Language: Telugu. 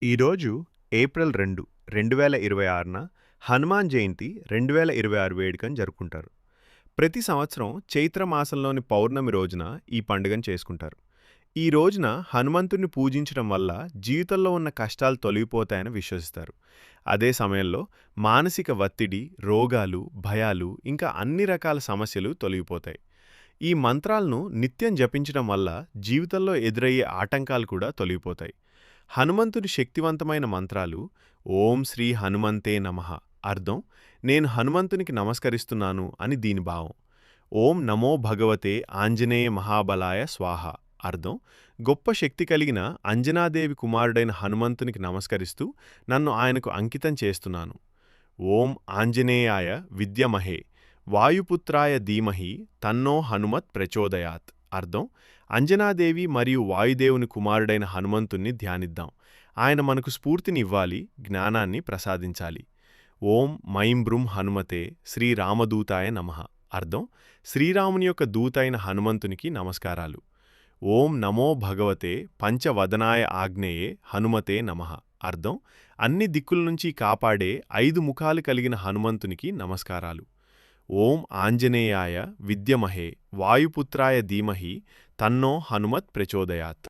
ఈరోజు ఏప్రిల్ 2, 2026న హనుమాన్ జయంతి 2026 వేడుకని జరుపుకుంటారు. ప్రతి సంవత్సరం చైత్ర మాసంలోని పౌర్ణమి రోజున ఈ పండుగను చేసుకుంటారు. ఈ రోజున హనుమంతుడిని పూజించడం వల్ల జీవితంలో ఉన్న కష్టాలు తొలగిపోతాయని విశ్వసిస్తారు. అదే సమయంలో మానసిక ఒత్తిడి, రోగాలు, భయాలు ఇంకా అన్ని రకాల సమస్యలు తొలగిపోతాయి. ఈ మంత్రాలను నిత్యం జపించడం వల్ల జీవితంలో ఎదురయ్యే ఆటంకాలు కూడా తొలగిపోతాయి. హనుమంతుని శక్తివంతమైన మంత్రాలు ఓం శ్రీ హనుమంతే నమః. అర్థం నేను హనుమంతునికి నమస్కరిస్తున్నాను అని దీని భావం. ఓం నమో భగవతే ఆంజనేయ మహాబలాయ స్వాహ. అర్థం గొప్ప శక్తి కలిగిన అంజనాదేవి కుమారుడైన హనుమంతునికి నమస్కరిస్తూ నన్ను ఆయనకు అంకితం చేస్తున్నాను. ఓం ఆంజనేయాయ విద్యమహే వాయుపుత్రాయ ధీమహి తన్నో హనుమత్ ప్రచోదయాత్. అర్థం అంజనాదేవి మరియు వాయుదేవుని కుమారుడైన హనుమంతుణ్ణి ధ్యానిద్దాం. ఆయన మనకు స్ఫూర్తిని ఇవ్వాలి, జ్ఞానాన్ని ప్రసాదించాలి. ఓం మైం బ్రూం హనుమతే శ్రీరామదూతాయ నమః. అర్థం శ్రీరాముని యొక్క దూతైన హనుమంతునికి నమస్కారాలు. ఓం నమో భగవతే పంచవదనాయ ఆగ్నేయే హనుమతే నమః. అర్థం అన్ని దిక్కుల నుంచి కాపాడే 5 ముఖాలు కలిగిన హనుమంతునికి నమస్కారాలు. ఓం ఆంజనేయాయ విద్యమహే వాయుపుత్రాయ ధీమహి తన్నో హనుమత్ ప్రచోదయాత్.